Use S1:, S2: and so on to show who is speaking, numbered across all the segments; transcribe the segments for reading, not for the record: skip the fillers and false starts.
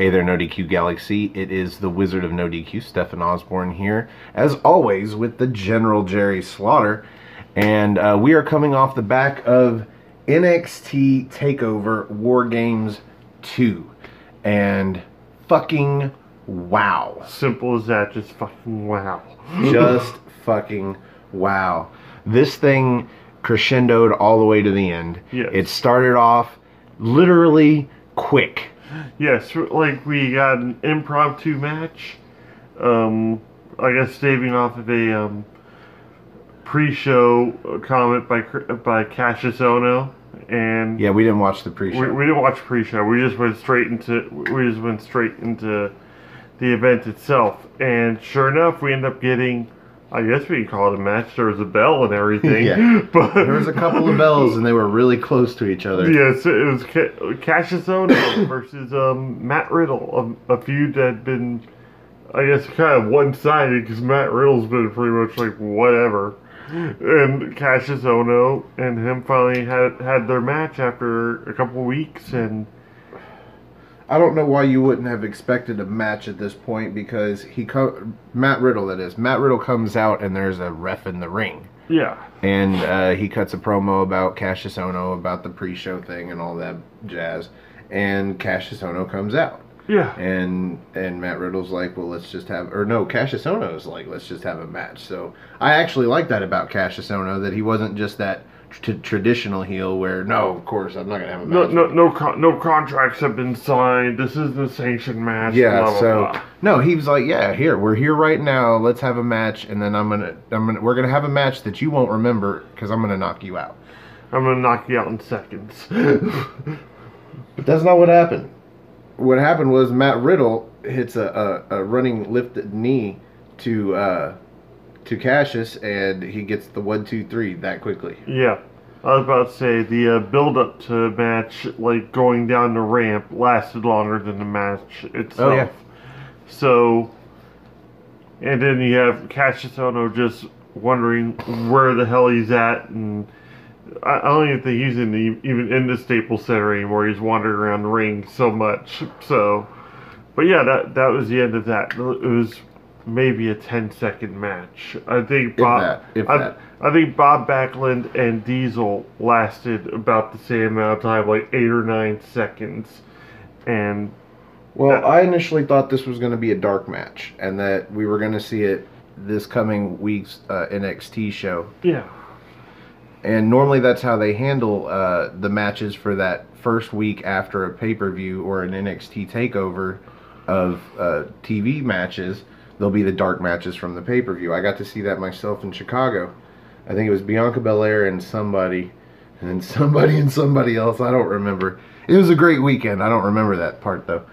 S1: Hey there, No DQ Galaxy. It is the Wizard of No DQ, Stefan Osborne here, as always, with the General Jerry Slaughter. And we are coming off the back of NXT Takeover War Games 2. And fucking wow.
S2: Simple as that, just fucking wow.
S1: Just fucking wow. This thing crescendoed all the way to the end.
S2: Yes.
S1: It started off literally quick.
S2: Yes, like we got an impromptu match. I guess staving off of a pre-show comment by Cassius Ono, and
S1: yeah, we didn't watch the pre-show.
S2: We didn't watch pre-show. We just went straight into the event itself, and sure enough, we end up getting. I guess we can call it a match. There was a bell and everything.
S1: Yeah.
S2: But
S1: there was a couple of bells and they were really close to each other.
S2: Yes, it was Cassius Ono versus Matt Riddle. A feud that had been, I guess, kind of one-sided because Matt Riddle's been pretty much like whatever. And Cassius Ono and him finally had their match after a couple weeks, and
S1: I don't know why you wouldn't have expected a match at this point because Matt Riddle comes out and there's a ref in the ring.
S2: Yeah.
S1: And he cuts a promo about Cassius Ono, about the pre-show thing and all that jazz. And Cassius Ono comes out.
S2: Yeah.
S1: And Matt Riddle's like, well, Cassius Ono's like, let's just have a match. So I actually like that about Cassius Ono, that he wasn't just that traditional heel where, no, of course, I'm not going to have a match.
S2: No contracts have been signed. This is the sanctioned match.
S1: Yeah,
S2: blah, blah,
S1: so
S2: blah.
S1: No, he was like, yeah, we're here right now. Let's have a match, and then we're gonna have a match that you won't remember because I'm gonna knock you out.
S2: I'm gonna knock you out in seconds.
S1: But that's not what happened. What happened was Matt Riddle hits a running lifted knee to Cassius, and he gets the 1, 2, 3 that quickly.
S2: Yeah. I was about to say, the build-up to match, like going down the ramp, lasted longer than the match itself.
S1: Oh, yeah.
S2: So, and then you have Cassius Ono just wondering where the hell he's at, and I don't even think he's even in the Staples Center anymore. He's wandering around the ring so much. So, but yeah, that was the end of that. It was maybe a 10-second match. I think Bob Backlund and Diesel lasted about the same amount of time, like 8 or 9 seconds. And
S1: well, I initially thought this was going to be a dark match, and that we were going to see it this coming week's NXT show.
S2: Yeah. And
S1: normally that's how they handle the matches for that first week after a pay-per-view or an NXT takeover of TV matches. They'll be the dark matches from the pay-per-view. I got to see that myself in Chicago. I think it was Bianca Belair and somebody, and then somebody and somebody else. I don't remember. It was a great weekend. I don't remember that part, though.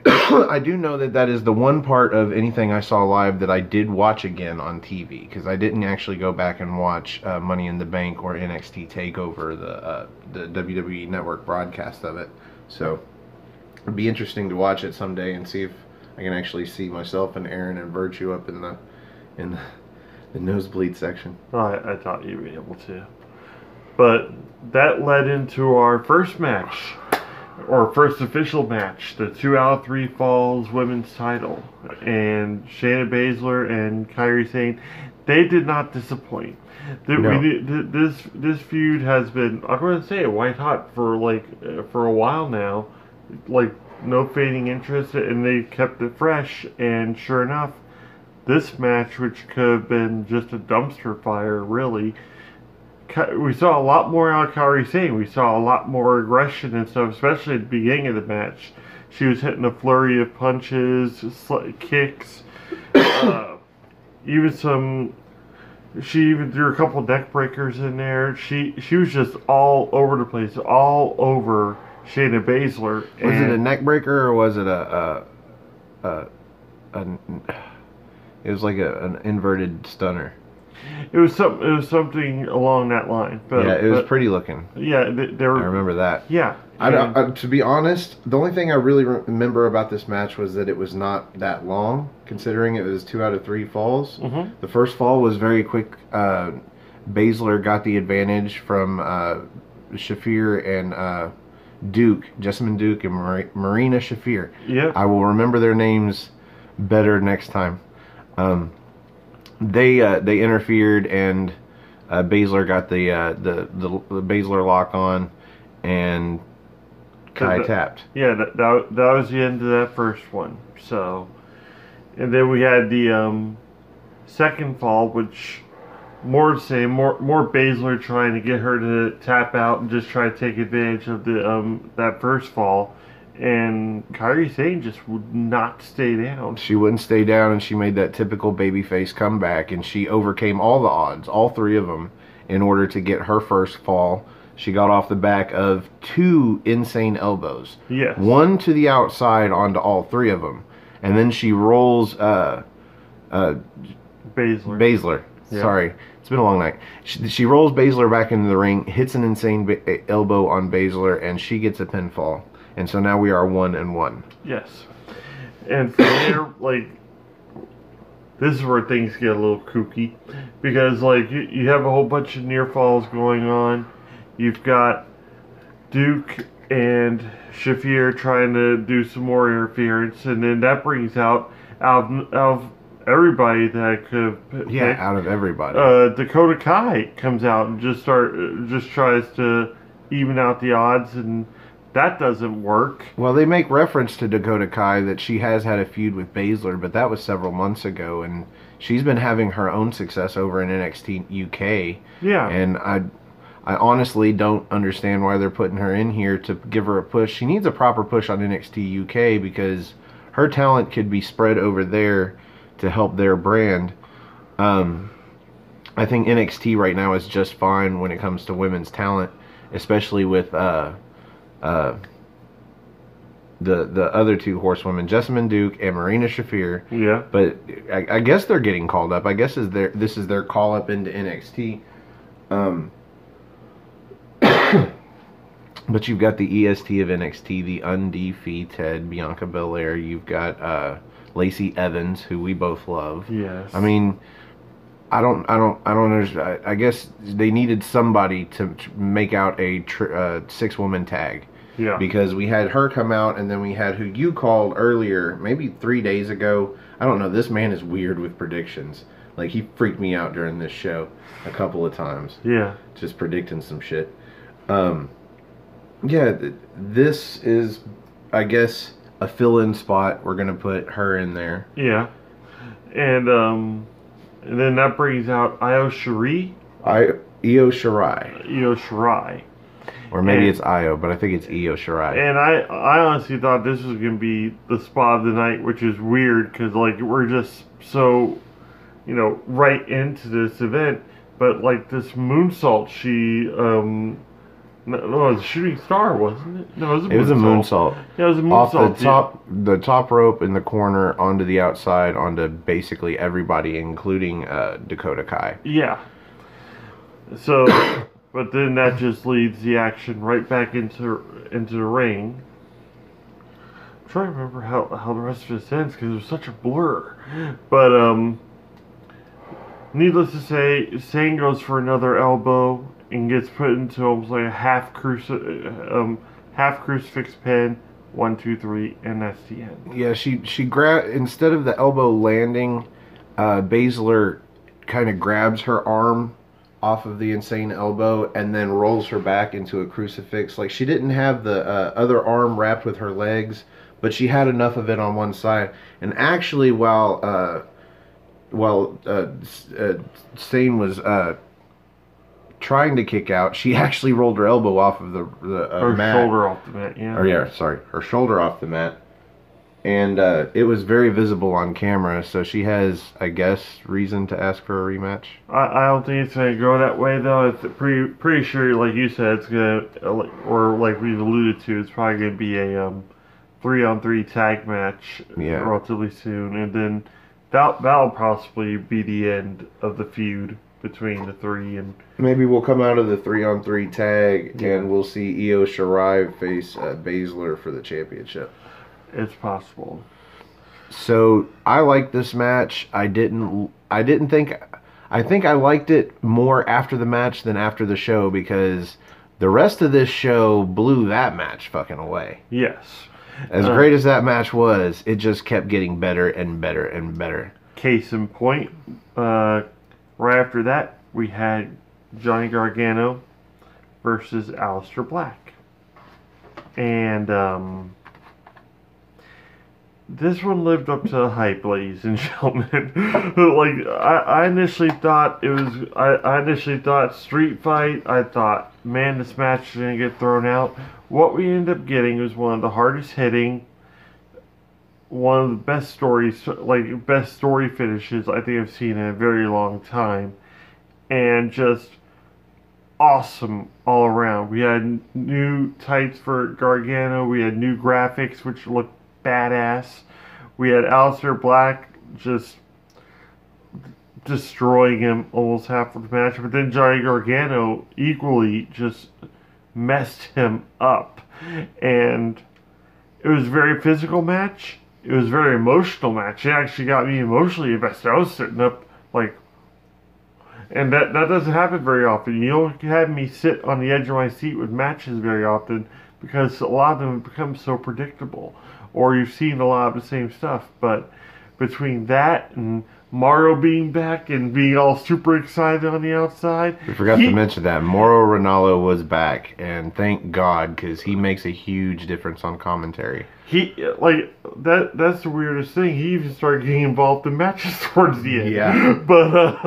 S1: I do know that is the one part of anything I saw live that I did watch again on TV, because I didn't actually go back and watch Money in the Bank or NXT TakeOver, the WWE Network broadcast of it. So it'd be interesting to watch it someday and see if I can actually see myself and Aaron and Virtue up in the nosebleed section.
S2: I thought you'd be able to. But that led into our first match, or first official match, the 2 out of 3 Falls women's title. And Shayna Baszler and Kairi Sane, they did not disappoint.
S1: No.
S2: This feud has been, I'm going to say it, white hot for a while now. Like, no fading interest, and they kept it fresh. And sure enough, this match, which could have been just a dumpster fire, really, we saw a lot more out of Kairi Sane. We saw a lot more aggression and stuff, especially at the beginning of the match. She was hitting a flurry of punches, kicks, she even threw a couple neck breakers in there. She was just all over the place, all over Shayna Baszler.
S1: Was it a neck breaker, or was it it was like an inverted stunner?
S2: It was something along that line. But,
S1: yeah, it was pretty looking.
S2: Yeah, they were,
S1: I remember that.
S2: Yeah.
S1: To be honest, the only thing I really remember about this match was that it was not that long, considering it was 2 out of 3 falls.
S2: Mm-hmm.
S1: The first fall was very quick. Baszler got the advantage from Shafir and Duke, Jessamine Duke, and Marina Shafir.
S2: Yeah.
S1: I will remember their names better next time. They interfered, and Baszler got the Baszler lock on, and Kai tapped.
S2: Yeah, that was the end of that first one. So, and then we had the second fall, which more Baszler trying to get her to tap out and just try to take advantage of the that first fall. And Kairi Sane just would not stay down.
S1: She wouldn't stay down, and she made that typical babyface comeback, and she overcame all the odds, all three of them, in order to get her first fall. She got off the back of 2 insane elbows.
S2: Yes.
S1: One to the outside onto all three of them. And then she rolls Baszler. Yeah. Sorry. It's been a long night. She rolls Baszler back into the ring, hits an insane elbow on Baszler, and she gets a pinfall. And so now we are 1-1.
S2: Yes. And from there, like, this is where things get a little kooky. Because, like, you have a whole bunch of near falls going on. You've got Duke and Shafir trying to do some more interference. And then that brings out of everybody that could have
S1: picked, out of everybody.
S2: Dakota Kai comes out and just tries to even out the odds, and that doesn't work.
S1: Well, they make reference to Dakota Kai that she has had a feud with Baszler, but that was several months ago, and she's been having her own success over in NXT UK.
S2: Yeah.
S1: And I honestly don't understand why they're putting her in here to give her a push. She needs a proper push on NXT UK because her talent could be spread over there to help their brand. I think NXT right now is just fine when it comes to women's talent, especially with the other 2 horsewomen, Jessamine Duke and Marina Shafir.
S2: Yeah.
S1: But I guess they're getting called up. I guess this is their call up into NXT. But you've got the EST of NXT, the undefeated Bianca Belair. You've got Lacey Evans, who we both love.
S2: Yes.
S1: I mean, I don't understand. I guess they needed somebody to make out a 6-woman tag.
S2: Yeah.
S1: Because we had her come out, and then we had who you called earlier, maybe 3 days ago. I don't know. This man is weird with predictions. Like, he freaked me out during this show a couple of times.
S2: Yeah.
S1: Just predicting some shit. Yeah, this is, I guess, a fill-in spot. We're going to put her in there.
S2: Yeah. And then that brings out Io Shirai.
S1: Io Shirai.
S2: Io Shirai.
S1: Or maybe it's Io, but I think it's Io Shirai.
S2: And I honestly thought this was going to be the spot of the night, which is weird because, like, we're just so, right into this event. But, like, this moonsault, no, it was a shooting star, wasn't it? No, it was a moonsault. Yeah, it was a moonsault.
S1: Off the top rope in the corner onto the outside, onto basically everybody, including Dakota Kai.
S2: Yeah. So, but then that just leads the action right back into the ring. I'm trying to remember how the rest of it ends because it was such a blur. But needless to say, Sane goes for another elbow and gets put into almost like a half crucifix pin. 1, 2, 3, and that's the end.
S1: Yeah, she instead of the elbow landing, Baszler kind of grabs her arm off of the insane elbow and then rolls her back into a crucifix. Like, she didn't have the other arm wrapped with her legs, but she had enough of it on one side. And actually, while Sane was trying to kick out, she actually rolled her elbow off of the
S2: her
S1: mat.
S2: Shoulder off the mat, yeah.
S1: Her shoulder off the mat. And it was very visible on camera, so she has, I guess, reason to ask for a rematch.
S2: I don't think it's going to go that way, though. It's pretty sure, like you said, it's going to, or like we've alluded to, it's probably going to be a 3-on-3 tag match relatively soon. And then that'll possibly be the end of the feud between the three. And
S1: maybe we'll come out of the 3-on-3 tag and we'll see Io Shirai face Baszler for the championship.
S2: It's possible.
S1: So I like this match. I think I liked it more after the match than after the show because The rest of this show blew that match fucking away.
S2: Yes.
S1: As great as that match was, it just kept getting better and better and better.
S2: Case in point, right after that, we had Johnny Gargano versus Aleister Black. And this one lived up to the hype, ladies and gentlemen. Like, I initially thought it was, I initially thought street fight. I thought, man, this match is going to get thrown out. What we ended up getting was one of the hardest hitting, one of the best stories, like, best story finishes I think I've seen in a very long time. And just awesome all around. We had new tights for Gargano. We had new graphics, which looked badass. We had Aleister Black just destroying him almost half of the match, but then Johnny Gargano equally just messed him up. And it was a very physical match. It was a very emotional match. It actually got me emotionally invested. I was sitting up like, and that doesn't happen very often. You don't have me sit on the edge of my seat with matches very often, because a lot of them have become so predictable, or you've seen a lot of the same stuff. But between that and Mauro being back and being all super excited on the outside,
S1: We forgot to mention that Mauro Ranallo was back, and thank God, because he makes a huge difference on commentary.
S2: He, like, that's the weirdest thing. He even started getting involved in matches towards the end.
S1: Yeah.
S2: But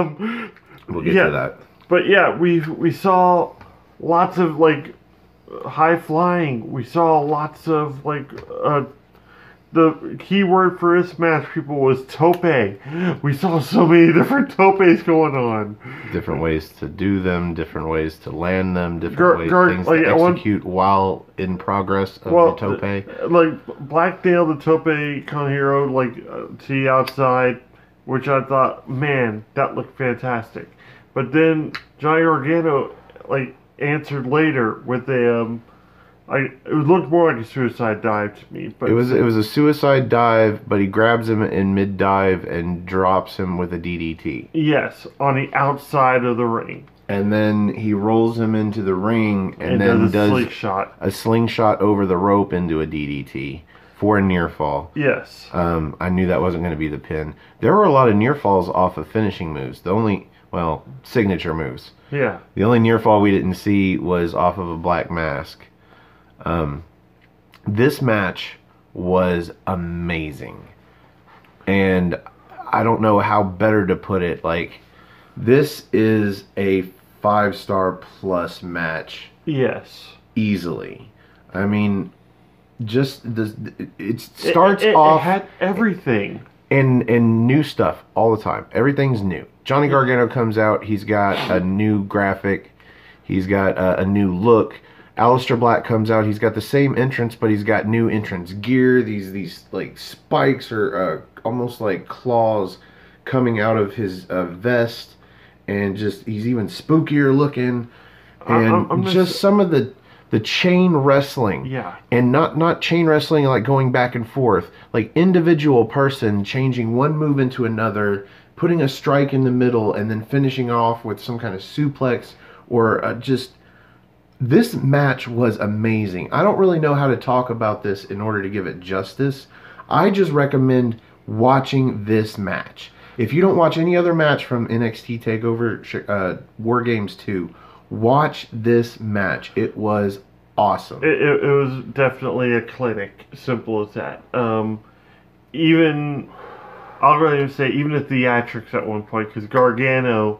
S1: We'll get to that.
S2: But yeah, we saw lots of, like, high flying. We saw lots of, like, the key word for this match, people, was tope. We saw so many different topes going on.
S1: Different ways to do them, different ways to land them, different things
S2: like,
S1: to execute while in progress of the tope.
S2: Like, Black nailed the tope con hero, like, to the outside, which I thought, man, that looked fantastic. But then Johnny Gargano, like, answered later with a it looked more like a suicide dive to me. But
S1: it was a suicide dive, but he grabs him in mid dive and drops him with a DDT.
S2: Yes, on the outside of the ring.
S1: And then he rolls him into the ring and then does a slingshot over the rope into a DDT for a near fall.
S2: Yes.
S1: I knew that wasn't going to be the pin. There were a lot of near falls off of finishing moves. Signature moves.
S2: Yeah.
S1: The only near fall we didn't see was off of a black mask. This match was amazing, and I don't know how better to put it. Like, this is a 5-star plus match.
S2: Yes,
S1: easily. I mean, just it starts off.
S2: It had everything
S1: and new stuff all the time. Everything's new. Johnny Gargano comes out. He's got a new graphic. He's got a new look. Aleister Black comes out. He's got the same entrance, but he's got new entrance gear. These like spikes or almost like claws coming out of his vest, and just he's even spookier looking. And just some of the chain wrestling.
S2: Yeah.
S1: And not chain wrestling like going back and forth. Like individual person changing one move into another, putting a strike in the middle, and then finishing off with some kind of suplex or just. This match was amazing. I don't really know how to talk about this in order to give it justice. I just recommend watching this match. If you don't watch any other match from NXT Takeover War Games 2, watch this match. It was awesome.
S2: It was definitely a clinic. Simple as that. Even, I'll go ahead and say, even the theatrics at one point, because Gargano,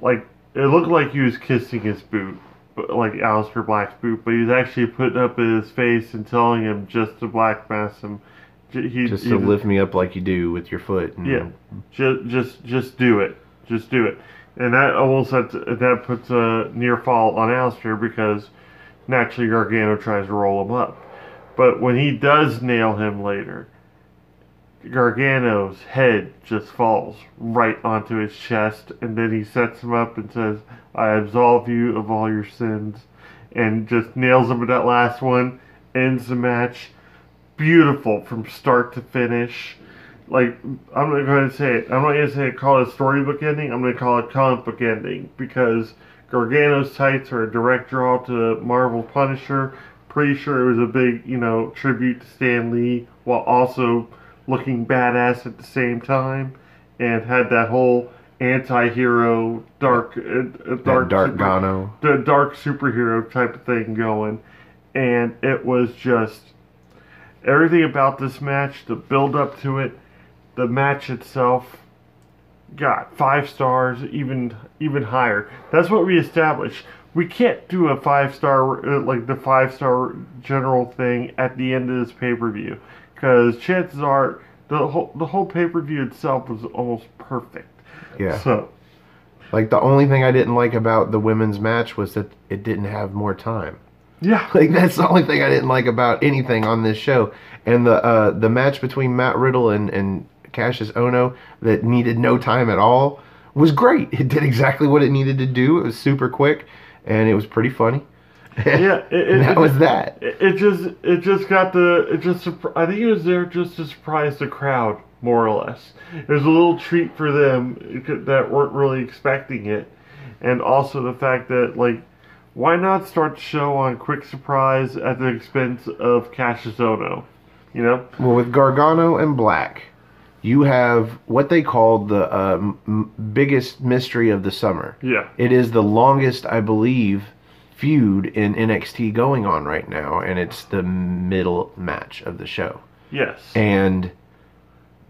S2: like, it looked like he was kissing his boot. Like Aleister Black's boot, but he was actually putting up his face and telling him just to black mass him.
S1: Just to lift me up like you do with your foot. And
S2: yeah, just do it. Just do it. And that almost that puts a near fall on Aleister, because naturally Gargano tries to roll him up. But when he does nail him later, Gargano's head just falls right onto his chest, and then he sets him up and says, "I absolve you of all your sins," and just nails him with that last one, ends the match. Beautiful from start to finish. Like, I'm not going to say it. I'm not going to call it a storybook ending. I'm going to call it comic book ending, because Gargano's tights are a direct draw to Marvel Punisher. Pretty sure it was a big, tribute to Stan Lee, while also looking badass at the same time, and had that whole anti-hero dark superhero type of thing going. And it was just everything about this match, the build up to it, the match itself got 5 stars, even higher. That's what we established. We can't do a 5-star like the 5-star general thing at the end of this pay-per-view, because chances are the whole pay-per-view itself was almost perfect.
S1: Yeah.
S2: So,
S1: like, the only thing I didn't like about the women's match was that it didn't have more time.
S2: yeah.
S1: Like, that's the only thing I didn't like about anything on this show. And the match between Matt Riddle and Cassius Ohno that needed no time at all was great. It did exactly what it needed to do. It was super quick, and it was pretty funny.
S2: Yeah,
S1: that was that.
S2: I think it was there just to surprise the crowd, more or less. It was a little treat for them that weren't really expecting it, and also the fact that, like, why not start the show on quick surprise at the expense of Cassius Ohno?
S1: Well, with Gargano and Black, you have what they called the biggest mystery of the summer.
S2: Yeah.
S1: It is the longest, I believe, feud in NXT going on right now, and it's the middle match of the show.
S2: Yes.
S1: And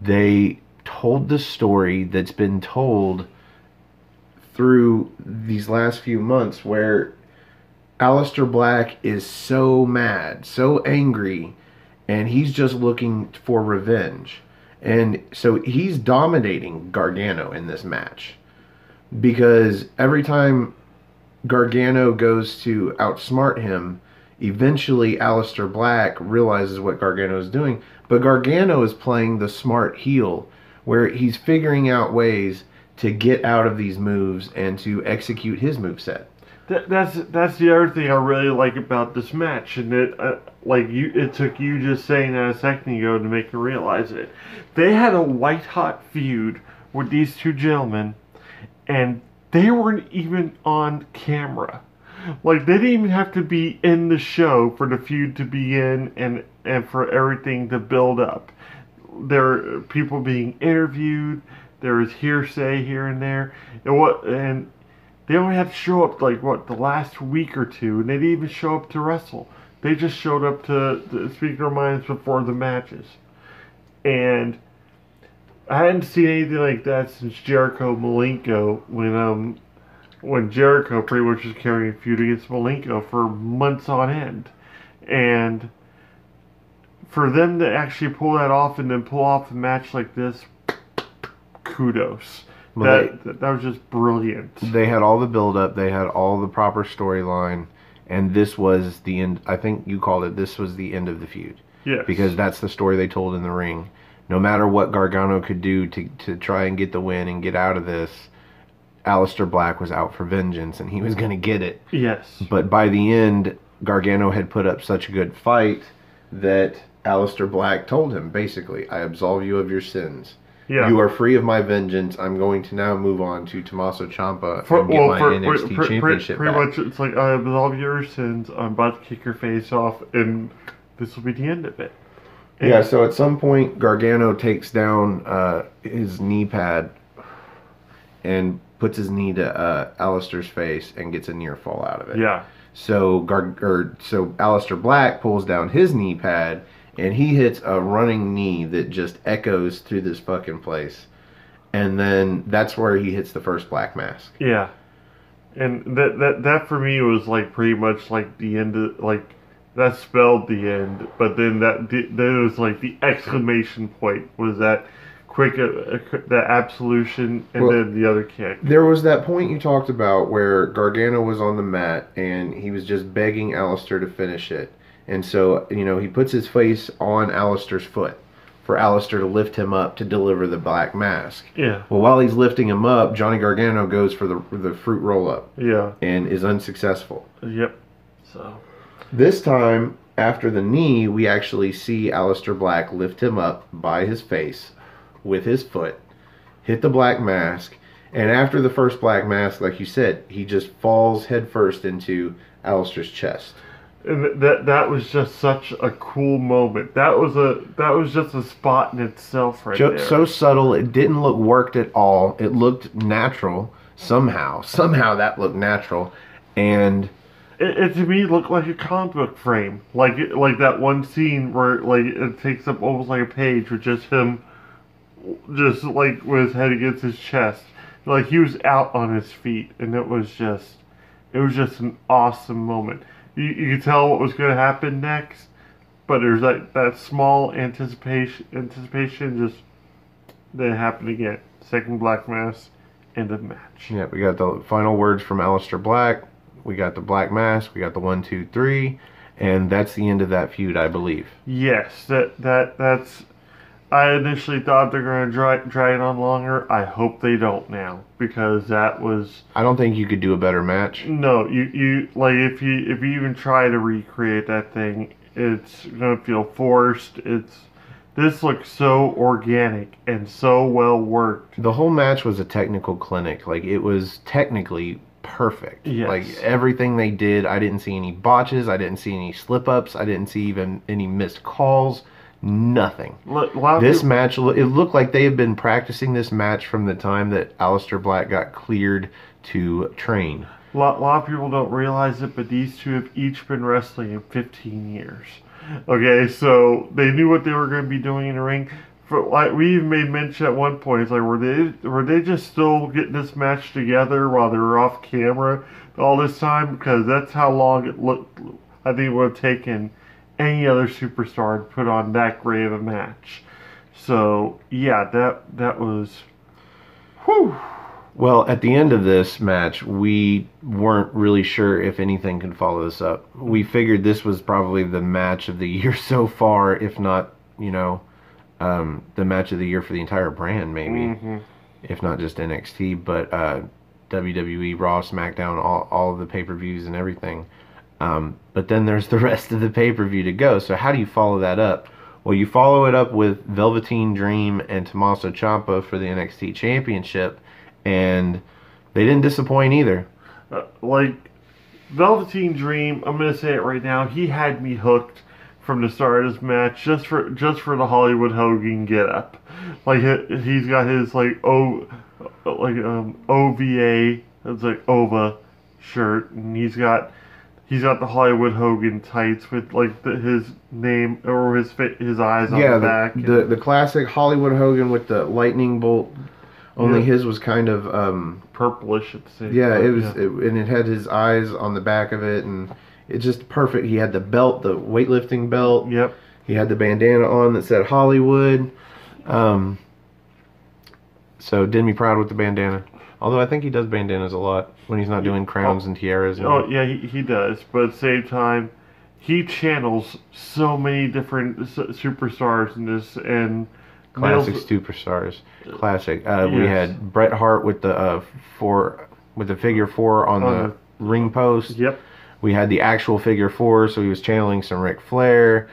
S1: they told the story that's been told through these last few months, where Aleister Black is so mad, so angry, and he's just looking for revenge. And so he's dominating Gargano in this match, because every time Gargano goes to outsmart him, eventually Aleister Black realizes what Gargano is doing. But Gargano is playing the smart heel, where he's figuring out ways to get out of these moves and to execute his moveset.
S2: That's the other thing I really like about this match, and it took you just saying that a second ago to make me realize it. They had a white hot feud with these two gentlemen, and they weren't even on camera. Like, they didn't even have to be in the show for the feud to begin and for everything to build up. There were people being interviewed. There was hearsay here and there, and they only had to show up, the last week or two, and they didn't even show up to wrestle. They just showed up to speak their minds before the matches. And I hadn't seen anything like that since Jericho Malenko, when Jericho pretty much was carrying a feud against Malenko for months on end. And for them to actually pull that off and then pull off a match like this, kudos.
S1: Well,
S2: that was just brilliant.
S1: They had all the build-up. They had all the proper storyline. And this was the end. I think you called it, this was the end of the feud.
S2: Yes.
S1: Because that's the story they told in the ring. No matter what Gargano could do to try and get the win and get out of this, Aleister Black was out for vengeance, and he was going to get it.
S2: Yes.
S1: But by the end, Gargano had put up such a good fight that Aleister Black told him, basically, I absolve you of your sins. Yeah. You are free of my vengeance. I'm going to now move on to Tommaso Ciampa and get my NXT championship
S2: pretty
S1: back.
S2: Much, it's like, I absolve your sins. I'm about to kick your face off, and this will be the end of it. And
S1: yeah, so at some point, Gargano takes down his knee pad and puts his knee to Aleister's face and gets a near fall out of it.
S2: Yeah.
S1: So Aleister Black pulls down his knee pad, and he hits a running knee that just echoes through this fucking place. And then that's where he hits the first black mask.
S2: Yeah. And that for me was pretty much the end of, that spelled the end. But then it was the exclamation point was that quick, that absolution, and then the other kick.
S1: There was that point you talked about where Gargano was on the mat and he was just begging Aleister to finish it. And so, he puts his face on Aleister's foot for Aleister to lift him up to deliver the black mask.
S2: Yeah.
S1: Well, while he's lifting him up, Johnny Gargano goes for the fruit roll-up.
S2: Yeah.
S1: And is unsuccessful.
S2: Yep. So.
S1: This time, after the knee, we actually see Aleister Black lift him up by his face with his foot, hit the black mask, And after the first black mask, like you said, he just falls headfirst into Alistair's chest.
S2: And that was just such a cool moment. That was just a spot in itself right there.
S1: So subtle, it didn't look worked at all. It looked natural somehow. Somehow that looked natural, and
S2: it to me looked like a comic book frame, like that one scene where like it takes up almost like a page with just him, just like with his head against his chest, like he was out on his feet, and it was just an awesome moment. You could tell what was going to happen next, but there's that small anticipation just didn't happen again. Second black mask, end of match.
S1: Yeah, we got the final words from Aleister Black. We got the black mask. We got the 1, 2, 3, and that's the end of that feud, I believe.
S2: Yes, that's. I initially thought they're going to drag it on longer. I hope they don't now, because that was.
S1: I don't think you could do a better match.
S2: No, you like if you even try to recreate that thing, it's going to feel forced. This looks so organic and so well worked.
S1: The whole match was a technical clinic. Like, it was technically perfect.
S2: Yes.
S1: Like, everything they did, I didn't see any botches. I didn't see any slip-ups. I didn't see even any missed calls. Nothing. This match, it looked like they had been practicing this match from the time that Aleister Black got cleared to train.
S2: A lot of people don't realize it, but these two have each been wrestling in 15 years. Okay, so they knew what they were going to be doing in the ring. Like we even made mention at one point, it's like were they just still getting this match together while they were off camera all this time? Because that's how long it looked. I think it would have taken any other superstar to put on that great of a match. So yeah, that was. Whew.
S1: Well, at the end of this match, we weren't really sure if anything could follow this up. We figured this was probably the match of the year so far, if not, the match of the year for the entire brand, maybe, if not just NXT, but WWE, Raw, SmackDown, all of the pay-per-views and everything. But then there's the rest of the pay-per-view to go. So how do you follow that up? Well, you follow it up with Velveteen Dream and Tommaso Ciampa for the NXT Championship. And they didn't disappoint either.
S2: Like Velveteen Dream, I'm gonna say it right now. He had me hooked from the start of this match, just for the Hollywood Hogan get up. Like he's got his OVA, it's like OVA shirt, and he's got the Hollywood Hogan tights with like his name or his eyes on the back.
S1: The classic Hollywood Hogan with the lightning bolt. Only his was kind of
S2: purplish at the same time.
S1: Yeah, and it had his eyes on the back of it, and it's just perfect. He had the belt, the weightlifting belt.
S2: Yep.
S1: He had the bandana on that said Hollywood. So did me proud with the bandana. Although I think he does bandanas a lot when he's not doing crowns and tiaras.
S2: Yeah, he does. But at the same time, he channels so many different superstars in this and.
S1: Classic superstars. Classic. We had Bret Hart with the figure 4 on the ring post.
S2: Yep.
S1: We had the actual figure 4, so he was channeling some Ric Flair.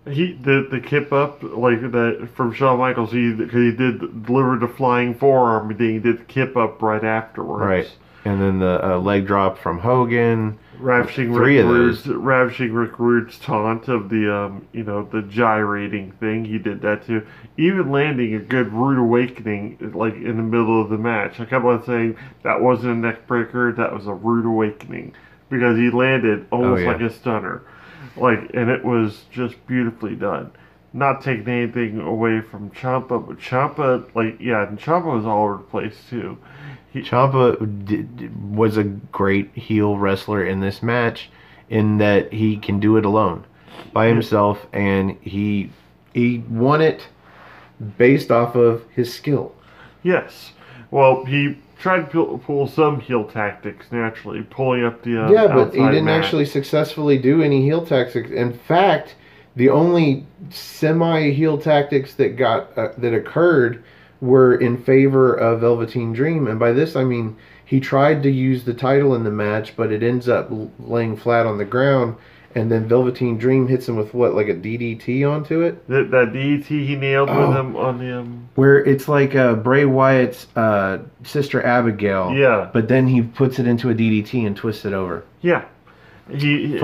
S2: The kip up like that from Shawn Michaels. He did deliver the flying forearm, and then he did the kip up right afterwards.
S1: Right. And then the leg drop from Hogan.
S2: Ravishing Rick Rude's taunt of the gyrating thing. He did that too. Even landing a good Rude Awakening like in the middle of the match. I kept on saying that wasn't a neck breaker, that was a Rude Awakening. Because he landed almost like a stunner. And it was just beautifully done. Not taking anything away from Ciampa, but Ciampa, Ciampa was all over the place too.
S1: Ciampa was a great heel wrestler in this match, in that he can do it alone, by himself, and he won it based off of his skill.
S2: Yes. Well, he tried to pull some heel tactics naturally, pulling up the
S1: but he didn't actually successfully do any heel tactics. In fact, the only semi-heel tactics that occurred were in favor of Velveteen Dream, and by this I mean he tried to use the title in the match, but it ends up laying flat on the ground, and then Velveteen Dream hits him with what, like a DDT onto it?
S2: That DDT he nailed with him on the
S1: where it's like Bray Wyatt's sister Abigail.
S2: Yeah.
S1: But then he puts it into a DDT and twists it over.
S2: Yeah. He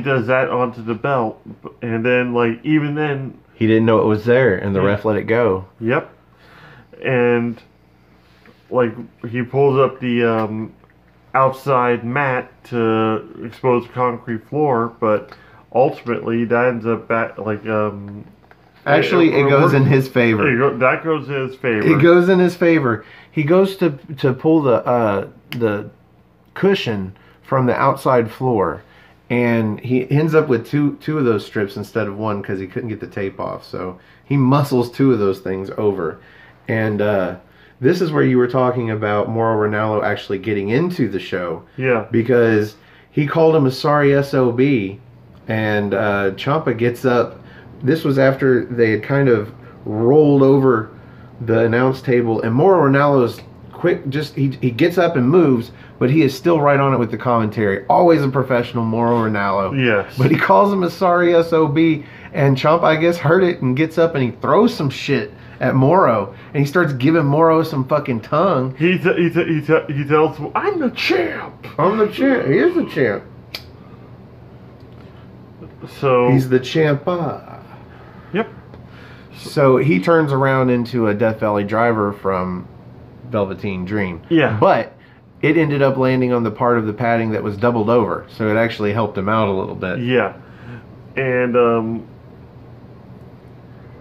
S2: does that onto the belt, and then like even then
S1: he didn't know it was there, and the ref let it go.
S2: Yep. And like he pulls up the outside mat to expose the concrete floor, but ultimately that ends up back like
S1: actually it goes in his favor.
S2: That goes in his favor.
S1: It goes in his favor. He goes to pull the cushion from the outside floor, and he ends up with two of those strips instead of one because he couldn't get the tape off. So he muscles two of those things over. And this is where you were talking about Mauro Ranallo actually getting into the show.
S2: Yeah.
S1: Because he called him a sorry SOB, and Ciampa gets up. This was after they had kind of rolled over the announce table, and Mauro Ranallo's quick, he gets up and moves, but he is still right on it with the commentary. Always a professional, Mauro Ranallo.
S2: Yes.
S1: But he calls him a sorry SOB, and Ciampa, I guess, heard it and gets up and he throws some shit at Mauro, and he starts giving Mauro some fucking tongue.
S2: He tells him, "I'm the champ."
S1: I'm the champ. He is the champ.
S2: So
S1: he's the champa.
S2: Yep.
S1: So he turns around into a Death Valley Driver from Velveteen Dream.
S2: Yeah.
S1: But it ended up landing on the part of the padding that was doubled over, so it actually helped him out a little bit.
S2: Yeah. And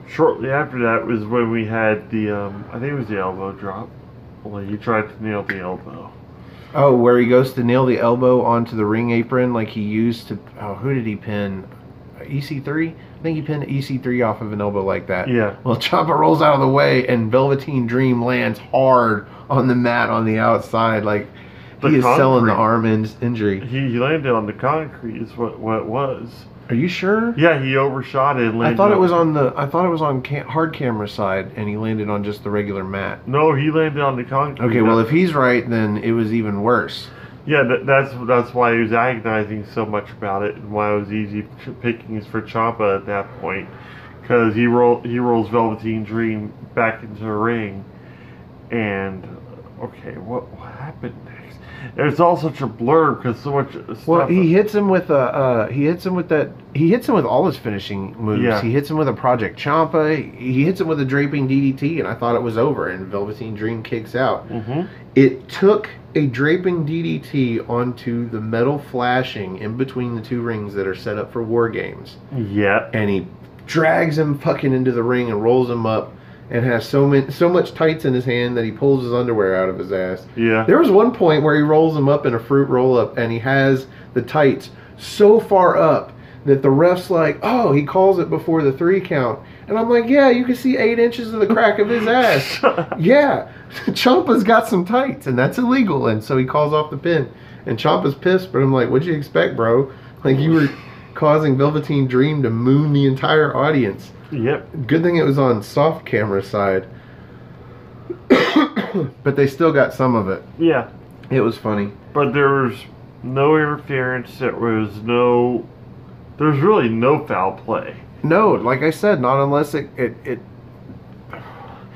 S2: shortly after that was when we had the I think it was the elbow drop. Well, he tried to nail the elbow.
S1: Oh, where he goes to nail the elbow onto the ring apron like he used to... Oh, who did he pin? EC3? I think he pinned EC3 off of an elbow like that.
S2: Yeah.
S1: Well, Ciampa rolls out of the way, and Velveteen Dream lands hard on the mat on the outside. Like, he is selling the arm injury.
S2: He landed on the concrete is what it was.
S1: Are you sure?
S2: Yeah, he overshot it and landed.
S1: I thought it was on hard camera side, and he landed on just the regular mat.
S2: No, he landed on the concrete.
S1: Okay, well, if he's right, then it was even worse.
S2: Yeah, that's why he was agonizing so much about it, and why it was easy pickings for Ciampa at that point, because he rolls Velveteen Dream back into the ring, and okay, what happened next? It's all such a blur because so much stuff.
S1: Well, he hits him with all his finishing moves.
S2: Yeah.
S1: He hits him with a Project Ciampa. He hits him with a draping DDT, and I thought it was over. And Velveteen Dream kicks out.
S2: Mm-hmm.
S1: It took a draping DDT onto the metal flashing in between the two rings that are set up for War Games.
S2: Yeah.
S1: And he drags him fucking into the ring and rolls him up. And has so much tights in his hand that he pulls his underwear out of his ass.
S2: Yeah.
S1: There was one point where he rolls him up in a fruit roll-up, and he has the tights so far up that the ref's like, oh, he calls it before the 3 count. And I'm like, yeah, you can see 8 inches of the crack of his ass. Yeah, Ciampa's got some tights, and that's illegal. And so he calls off the pin. And Ciampa's pissed, but I'm like, what'd you expect, bro? Like, you were causing Velveteen Dream to moon the entire audience.
S2: Yep.
S1: Good thing it was on soft camera side. But they still got some of it.
S2: Yeah.
S1: It was funny.
S2: But there was no interference. There's really no foul play.
S1: No, like I said, not unless it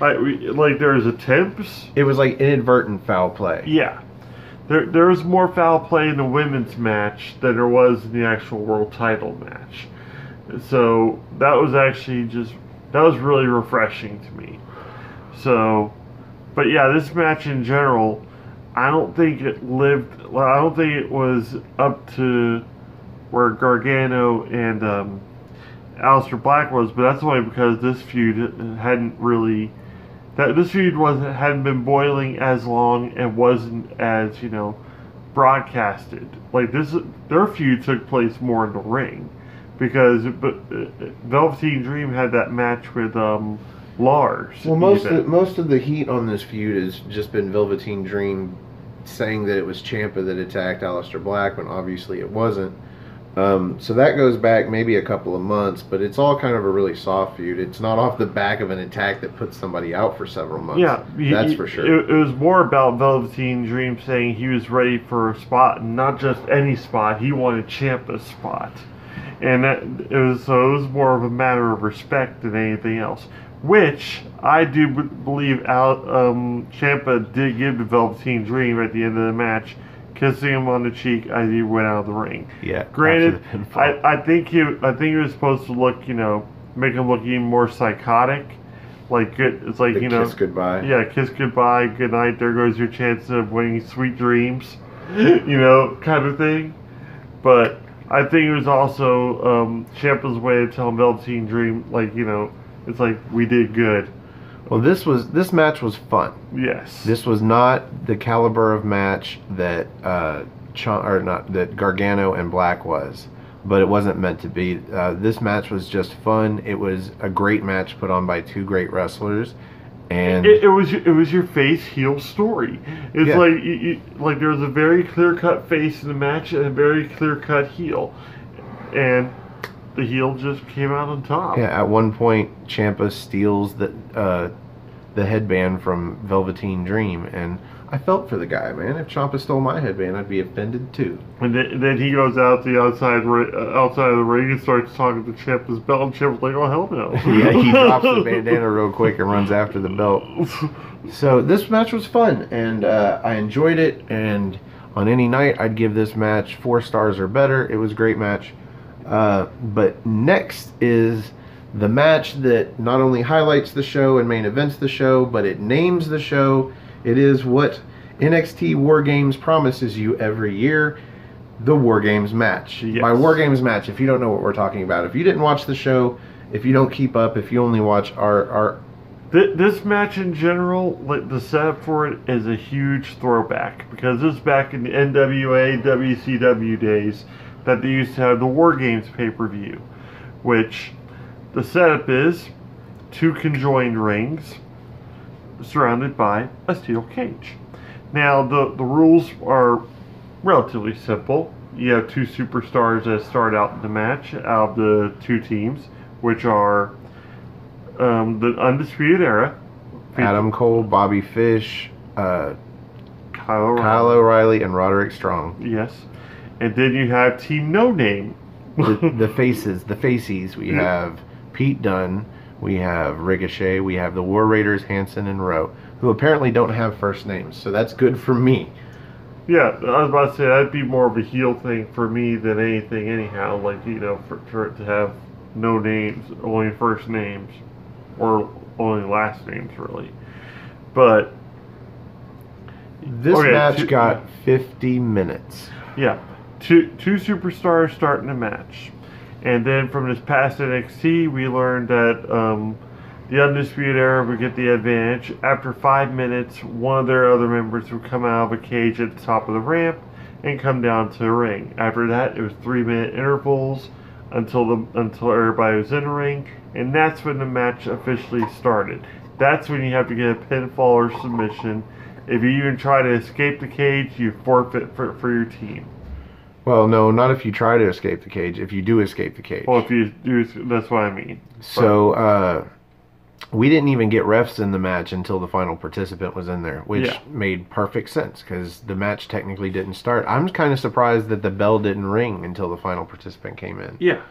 S2: like there's attempts.
S1: It was like inadvertent foul play.
S2: Yeah. There was more foul play in the women's match than there was in the actual world title match. So that was actually that was really refreshing to me. So, but yeah, this match in general, I don't think it was up to where Gargano and Aleister Black was, but that's only because this feud hadn't been boiling as long and wasn't as, broadcasted. Like their feud took place more in the ring. Because Velveteen Dream had that match with Lars.
S1: Well, most of the heat on this feud has just been Velveteen Dream saying that it was Ciampa that attacked Aleister Black when obviously it wasn't. So that goes back maybe a couple of months, but it's all kind of a really soft feud. It's not off the back of an attack that puts somebody out for several months.
S2: Yeah,
S1: that's for sure.
S2: It was more about Velveteen Dream saying he was ready for a spot, and not just any spot. He wanted Ciampa's spot. And it was more of a matter of respect than anything else. Which I do believe Ciampa did give the Velveteen Dream at the end of the match, kissing him on the cheek as he went out of the ring.
S1: Yeah.
S2: Granted, I think he was supposed to look, make him look even more psychotic. Like it's like
S1: kiss goodbye.
S2: Yeah, kiss goodbye, good night. There goes your chance of winning sweet dreams, kind of thing. But I think it was also Ciampa's way of telling Velveteen Dream, it's like we did good.
S1: Well, this match was fun.
S2: Yes.
S1: This was not the caliber of match that that Gargano and Black was, but it wasn't meant to be. This match was just fun. It was a great match put on by two great wrestlers, and
S2: it was your face heel story. It's like there was a very clear cut face in the match and a very clear cut heel, and the heel just came out on top.
S1: Yeah, at one point, Ciampa steals the headband from Velveteen Dream, and I felt for the guy, man. If Ciampa stole my headband, I'd be offended too.
S2: And then he goes out the outside of the ring and starts talking to Ciampa's belt, and Ciampa's like, "Oh hell no!"
S1: Yeah, he drops the bandana real quick and runs after the belt. So this match was fun, and I enjoyed it. And on any night, I'd give this match 4 stars or better. It was a great match. But next is the match that not only highlights the show and main events the show, but it names the show. It is what NXT War Games promises you every year, the War Games match.
S2: Yes.
S1: By War Games match, if you don't know what we're talking about, if you didn't watch the show, if you don't keep up, if you only watch our
S2: This match in general, the setup for it is a huge throwback, because this is back in the NWA, WCW days that they used to have the War Games pay-per-view, which the setup is 2 conjoined rings surrounded by a steel cage. Now, the rules are relatively simple. You have 2 superstars that start out in the match out of the 2 teams, which are the Undisputed Era,
S1: Adam Cole, Bobby Fish,
S2: Kyle
S1: O'Reilly, and Roderick Strong.
S2: Yes. And then you have Team No Name.
S1: the faces. We have Pete Dunne, we have Ricochet, we have the War Raiders, Hanson and Rowe, who apparently don't have first names, so that's good for me.
S2: Yeah, I was about to say, that'd be more of a heel thing for me than anything anyhow, for it to have no names, only first names, or only last names, really. But
S1: this match got 50 minutes.
S2: Yeah, two superstars starting the match. And then from this past NXT, we learned that the Undisputed Era would get the advantage. After 5 minutes, one of their other members would come out of a cage at the top of the ramp and come down to the ring. After that, it was 3-minute intervals until everybody was in the ring, and that's when the match officially started. That's when you have to get a pinfall or submission. If you even try to escape the cage, you forfeit for your team.
S1: Well, no, not if you try to escape the cage. If you do escape the cage.
S2: Well, if you do, that's what I mean.
S1: So, we didn't even get refs in the match until the final participant was in there, which made perfect sense because the match technically didn't start. I'm kind of surprised that the bell didn't ring until the final participant came in.
S2: Yeah.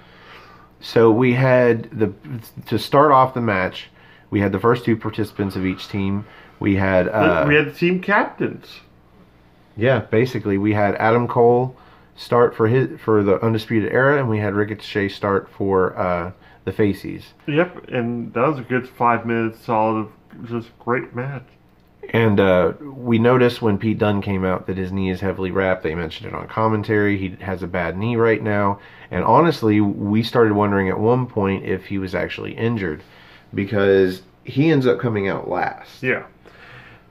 S1: So we had to start off the match, we had the first 2 participants of each team. We had
S2: the team captains.
S1: Yeah, basically we had Adam Cole start for the Undisputed Era, and we had Ricochet start for the Facies.
S2: Yep, and that was a good 5 minutes solid, just great match.
S1: And we noticed when Pete Dunne came out that his knee is heavily wrapped. They mentioned it on commentary. He has a bad knee right now. And honestly, we started wondering at one point if he was actually injured, because he ends up coming out last.
S2: Yeah.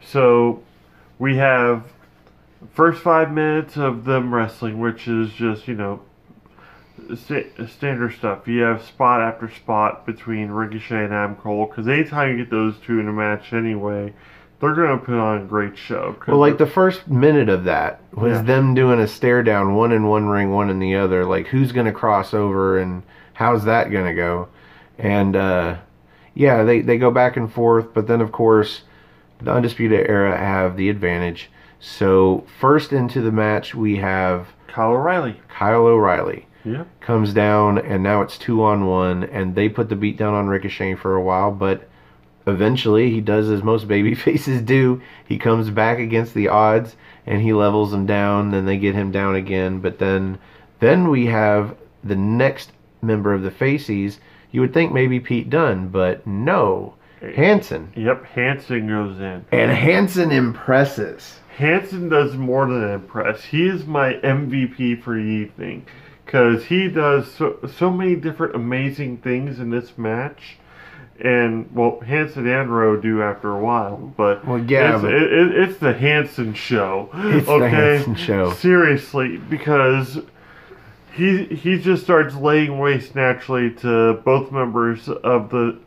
S2: So we have first 5 minutes of them wrestling, which is just, standard stuff. You have spot after spot between Ricochet and Adam Cole, because anytime you get those 2 in a match anyway, they're going to put on a great show.
S1: Well, like the first minute of that was them doing a stare down, one in one ring, one in the other. Like, who's going to cross over and how's that going to go? And, they go back and forth. But then, of course, the Undisputed Era have the advantage. So, first into the match, we have
S2: Kyle O'Reilly. Yeah.
S1: comes down, and now it's 2-on-1, and they put the beat down on Ricochet for a while, but eventually he does as most baby faces do. He comes back against the odds, and he levels them down, then they get him down again, but then we have the next member of the Facies. You would think maybe Pete Dunne, but no, Hanson.
S2: Yep, Hanson goes in.
S1: And Hanson impresses.
S2: Hanson does more than impress. He is my MVP for the evening because he does so many different amazing things in this match. And, well, Hanson and Rowe do after a while, but, it's the Hanson show.
S1: It's the Hanson show.
S2: Seriously, because he just starts laying waste naturally to both members of the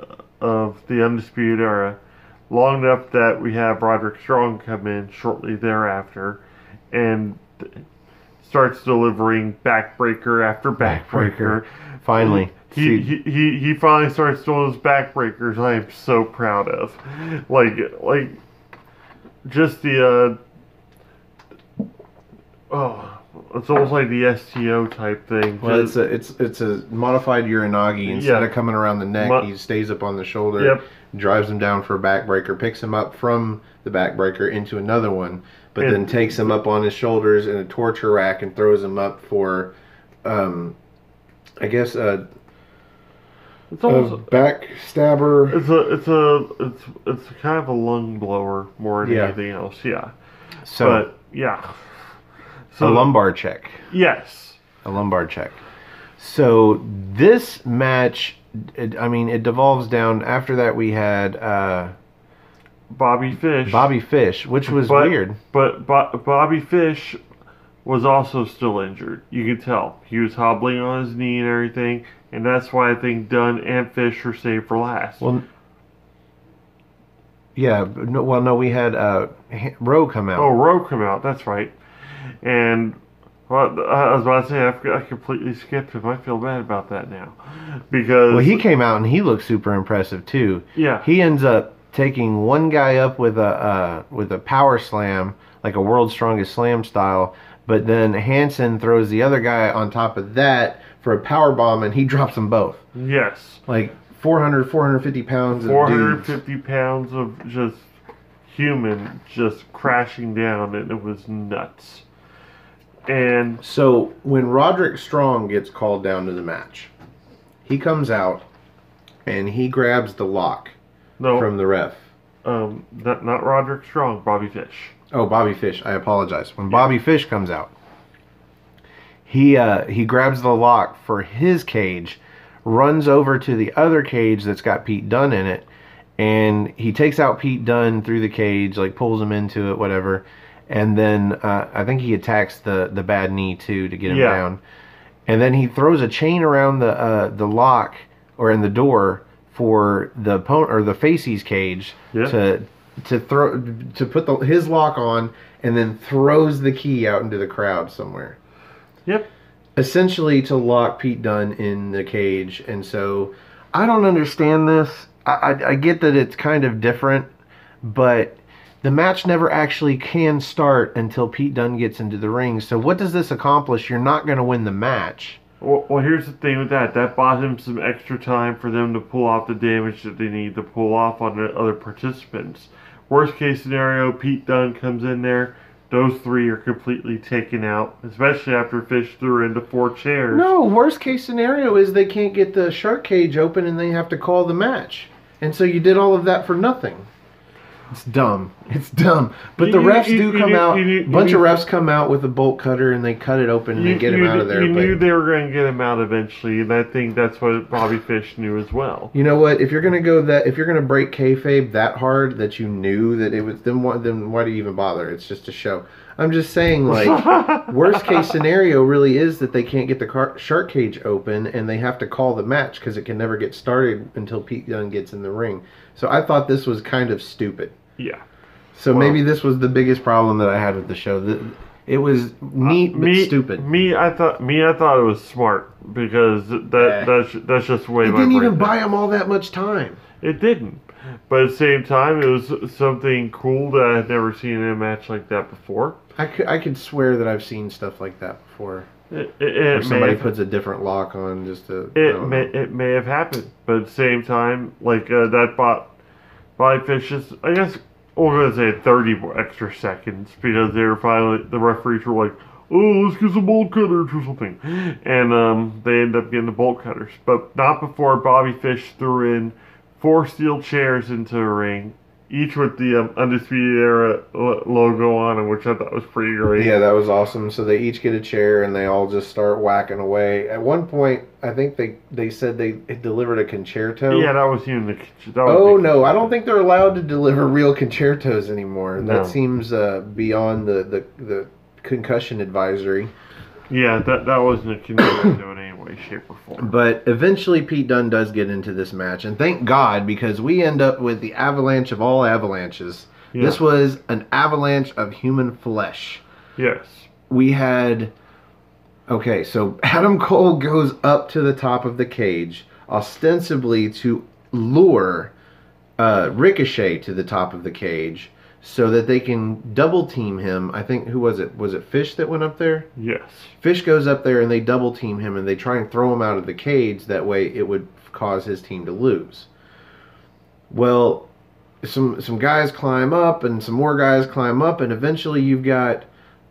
S2: Undisputed Era, long enough that we have Roderick Strong come in shortly thereafter and starts delivering backbreaker after backbreaker.
S1: Finally.
S2: He finally starts doing those backbreakers I am so proud of. Like just the it's almost like the STO type thing.
S1: Well, it's a modified Uranagi. Instead of coming around the neck, he stays up on the shoulder, drives him down for a backbreaker, picks him up from the backbreaker into another one, but then takes him up on his shoulders in a torture rack and throws him up for, I guess
S2: it's almost
S1: a backstabber.
S2: It's kind of a lung blower more than anything else. Yeah.
S1: So a lumbar check.
S2: Yes.
S1: A lumbar check. So this match, it devolves down. After that, we had
S2: Bobby Fish,
S1: which was weird.
S2: But Bobby Fish was also still injured. You could tell he was hobbling on his knee and everything, and that's why I think Dunn and Fish were saved for last.
S1: Well, yeah. No, we had Rowe come out.
S2: Oh, Rowe come out. That's right. And I was about to say I completely skipped him. I feel bad about that now because
S1: he came out and he looked super impressive too.
S2: Yeah.
S1: He ends up taking one guy up with a power slam, like a World's Strongest Slam style. But then Hanson throws the other guy on top of that for a power bomb, and he drops them both.
S2: Yes.
S1: Like 450 pounds of
S2: 450 pounds of just human just crashing down, and it was nuts. And
S1: so when Roderick Strong gets called down to the match, he comes out and he grabs the lock from the ref.
S2: Not Roderick Strong, Bobby Fish.
S1: Oh, Bobby Fish. I apologize. When Bobby Fish comes out, he grabs the lock for his cage, runs over to the other cage that's got Pete Dunne in it, and he takes out Pete Dunne through the cage, like pulls him into it, whatever. And then I think he attacks the bad knee too to get him down. And then he throws a chain around the lock or in the door for the opponent or the Facies cage to put his lock on, and then throws the key out into the crowd somewhere.
S2: Yep.
S1: Essentially to lock Pete Dunne in the cage. And so I don't understand this. I get that it's kind of different, but the match never actually can start until Pete Dunne gets into the ring. So what does this accomplish? You're not going to win the match.
S2: Well, here's the thing with that. That bought him some extra time for them to pull off the damage that they need to pull off on the other participants. Worst case scenario, Pete Dunne comes in there. Those three are completely taken out, especially after Fish threw into 4 chairs.
S1: No, worst case scenario is they can't get the shark cage open and they have to call the match. And so you did all of that for nothing. It's dumb. It's dumb. But the refs do come out. A bunch of refs come out with a bolt cutter and they cut it open and they get him out of there.
S2: You knew they were going to get him out eventually, and I think that's what Bobby Fish knew as well.
S1: You know what? If you're going to break kayfabe that hard that you knew that it was, then why do you even bother? It's just a show. I'm just saying, like, worst case scenario really is that they can't get the shark cage open and they have to call the match because it can never get started until Pete Dunne gets in the ring. So I thought this was kind of stupid.
S2: Yeah.
S1: So maybe this was the biggest problem that I had with the show. It was neat but stupid.
S2: I thought it was smart because that's just the way. It
S1: didn't even buy them all that much time.
S2: It didn't. But at the same time, it was something cool that I had never seen in a match like that before.
S1: I could swear that I've seen stuff like that before. or
S2: It may
S1: somebody
S2: have,
S1: puts a different lock on just to. I
S2: it
S1: don't
S2: may
S1: know.
S2: it may have happened, but at the same time, like that body fish just, I guess we're gonna say 30 more extra seconds because they were finally, the referees were like, oh, let's get some bolt cutters or something, and they end up getting the bolt cutters, but not before Bobby Fish threw in 4 steel chairs into the ring, each with the Undisputed Era logo on them, which I thought was pretty great.
S1: Yeah, that was awesome. So they each get a chair and they all just start whacking away. At one point, I think they said they delivered a concerto.
S2: Yeah, that was even the. That was
S1: Oh
S2: the
S1: no, I don't think they're allowed to deliver real concertos anymore.
S2: No.
S1: That seems beyond the concussion advisory.
S2: Yeah, that wasn't a concerto in any way, shape, or form.
S1: But eventually Pete Dunne does get into this match, and thank God, because we end up with the avalanche of all avalanches.
S2: Yeah.
S1: This was an avalanche of human flesh.
S2: Yes.
S1: We had... Okay, so Adam Cole goes up to the top of the cage, ostensibly to lure Ricochet to the top of the cage, so that they can double team him. I think, who was it? Was it Fish that went up there?
S2: Yes.
S1: Fish goes up there and they double team him and they try and throw him out of the cage. That way it would cause his team to lose. Well, some guys climb up and some more guys climb up, and eventually you've got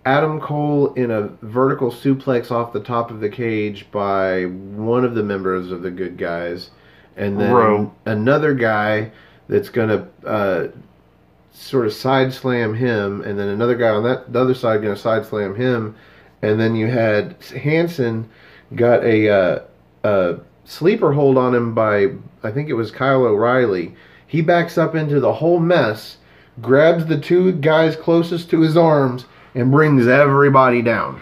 S1: Adam Cole in a vertical suplex off the top of the cage by one of the members of the Good Guys. And then another guy that's going to sort of side slam him, and then another guy on the other side going to side slam him, and then you had Hanson got a sleeper hold on him by, I think it was Kyle O'Reilly. He backs up into the whole mess, grabs the 2 guys closest to his arms, and brings everybody down.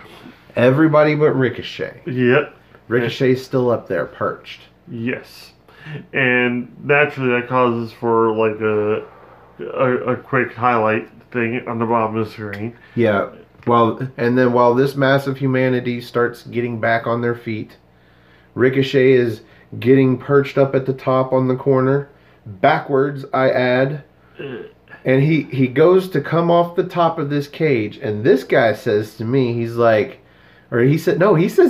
S1: Everybody but Ricochet.
S2: Yep.
S1: Ricochet's still up there, perched.
S2: Yes. And naturally that causes for like a quick highlight thing on the bottom of the screen.
S1: Yeah. While this mass of humanity starts getting back on their feet, Ricochet is getting perched up at the top on the corner, backwards, I add. And he goes to come off the top of this cage, and this guy says to me, he says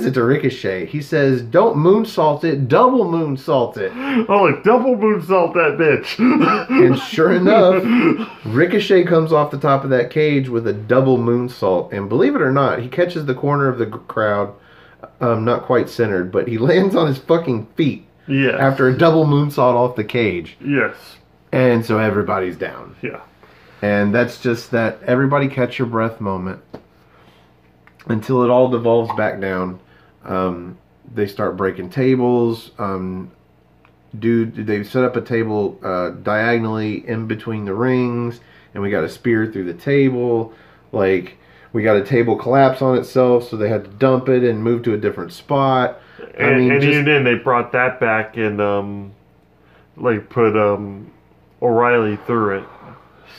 S1: it to Ricochet. He says, don't moonsault it, double moonsault it.
S2: Oh, like double moonsault that bitch.
S1: And sure enough, Ricochet comes off the top of that cage with a double moonsault. And believe it or not, he catches the corner of the crowd, not quite centered, but he lands on his fucking feet.
S2: Yes.
S1: After a double moonsault off the cage.
S2: Yes.
S1: And so everybody's down.
S2: Yeah.
S1: And that's just that everybody catch your breath moment. Until it all devolves back down. They start breaking tables. They've set up a table diagonally in between the rings, and we got a spear through the table. Like, we got a table collapse on itself, so they had to dump it and move to a different spot.
S2: Even then, they brought that back and put O'Reilly through it.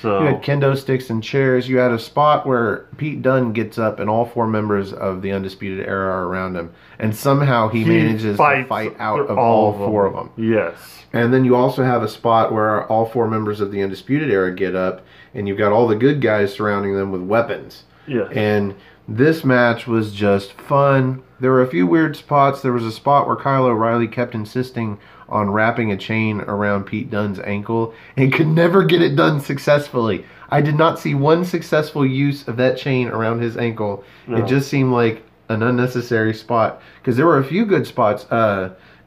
S2: So
S1: you had kendo sticks and chairs. You had a spot where Pete Dunne gets up and all 4 members of the Undisputed Era are around him. And somehow he manages to fight out of all 4 of them.
S2: Yes.
S1: And then you also have a spot where all 4 members of the Undisputed Era get up, and you've got all the good guys surrounding them with weapons.
S2: Yes.
S1: And this match was just fun. There were a few weird spots. There was a spot where Kyle O'Reilly kept insisting on wrapping a chain around Pete Dunne's ankle and could never get it done successfully. I did not see one successful use of that chain around his ankle. No. It just seemed like an unnecessary spot, because there were a few good spots.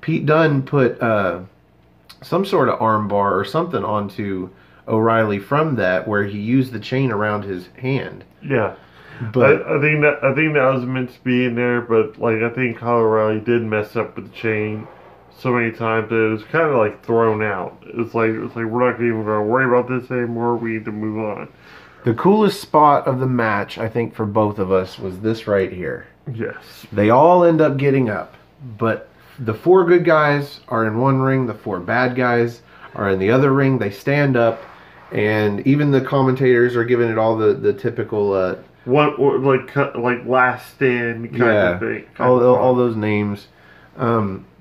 S1: Pete Dunne put some sort of arm bar or something onto O'Reilly from that, where he used the chain around his hand.
S2: Yeah.
S1: But
S2: I think that was meant to be in there, but I think Kyle O'Reilly did mess up with the chain so many times that it was kind of thrown out. It's like we're not even going to worry about this anymore. We need to move on.
S1: The coolest spot of the match, I think, for both of us was this right here.
S2: Yes.
S1: They all end up getting up, but the 4 good guys are in one ring, the 4 bad guys are in the other ring. They stand up, and even the commentators are giving it all the typical
S2: last stand kind of thing.
S1: All those names.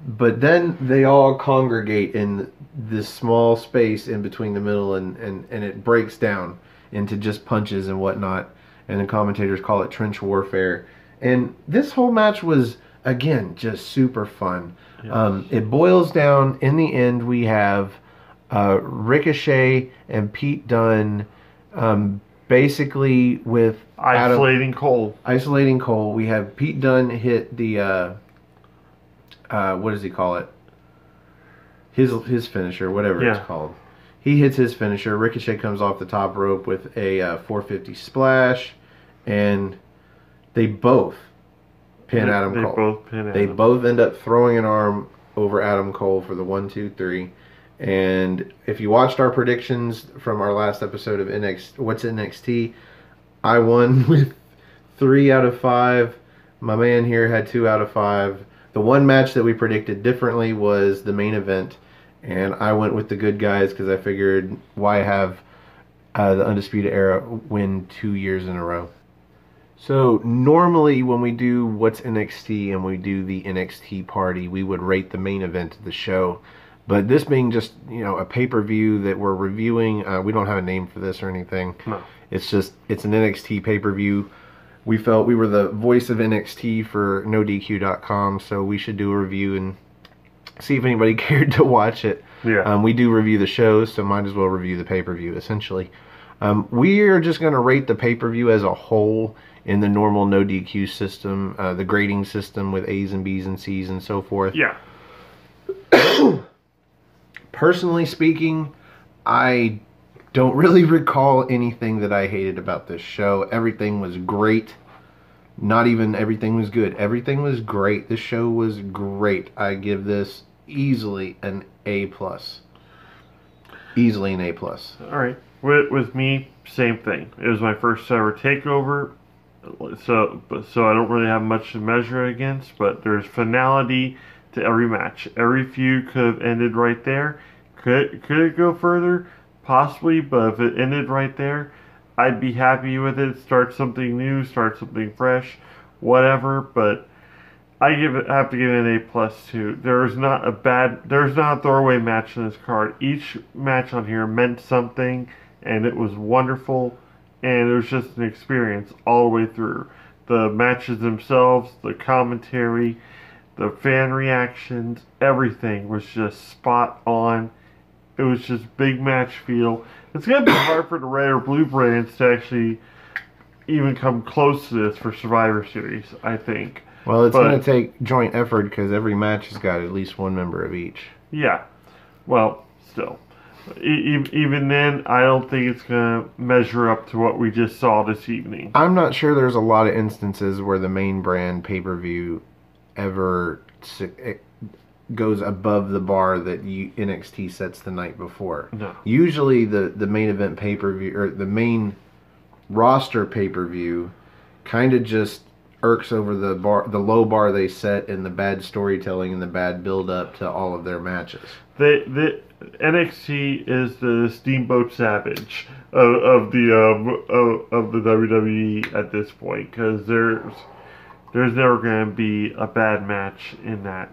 S1: But then they all congregate in this small space in between the middle, and it breaks down into just punches and whatnot. And the commentators call it trench warfare. And this whole match was, again, just super fun.
S2: Yeah.
S1: It boils down, in the end, we have Ricochet and Pete Dunne basically with
S2: Isolating Cole.
S1: Isolating Cole. We have Pete Dunne hit the, what does he call it? His finisher, whatever it's called. He hits his finisher. Ricochet comes off the top rope with a 450 splash, and they both pin Adam Cole. They both end up throwing an arm over Adam Cole for the 1, 2, 3. And if you watched our predictions from our last episode of What's NXT, I won with 3 out of 5. My man here had 2 out of 5. The one match that we predicted differently was the main event, and I went with the good guys because I figured why have the Undisputed Era win 2 years in a row. So normally when we do What's NXT and we do the NXT party, we would rate the main event of the show. But this being just, a pay-per-view that we're reviewing, we don't have a name for this or anything.
S2: No.
S1: It's an NXT pay-per-view. We felt we were the voice of NXT for NoDQ.com, so we should do a review and see if anybody cared to watch it.
S2: Yeah.
S1: We do review the shows, so might as well review the pay-per-view, essentially. We are just going to rate the pay-per-view as a whole in the normal no DQ system, the grading system with A's and B's and C's and so forth.
S2: Yeah.
S1: Personally speaking, I don't really recall anything that I hated about this show. Everything was great. Not even everything was good. Everything was great. This show was great. I give this easily an A+. Easily an A+.
S2: All right. With me, same thing. It was my first ever takeover, so I don't really have much to measure against, but there's finality to every match. Every feud could have ended right there. Could it go further? Possibly, but if it ended right there, I'd be happy with it. Start something new, start something fresh, whatever, but I have to give it an A+ too. There's not a throwaway match in this card. Each match on here meant something, and it was wonderful, and it was just an experience all the way through. The matches themselves, the commentary, the fan reactions, everything was just spot on. It was just big match feel. It's going to be hard for the red or blue brands to actually even come close to this for Survivor Series, I think.
S1: Well, it's going to take joint effort because every match has got at least one member of each.
S2: Yeah. Well, still. Even then, I don't think it's going to measure up to what we just saw this evening.
S1: I'm not sure there's a lot of instances where the main brand pay-per-view ever goes above the bar that NXT sets the night before.
S2: No.
S1: Usually the main event pay-per-view, or the main roster pay-per-view, kind of just irks over the low bar they set in the bad storytelling and the bad build-up to all of their matches.
S2: The NXT is the Steamboat Savage of the WWE at this point, because there's never going to be a bad match in that.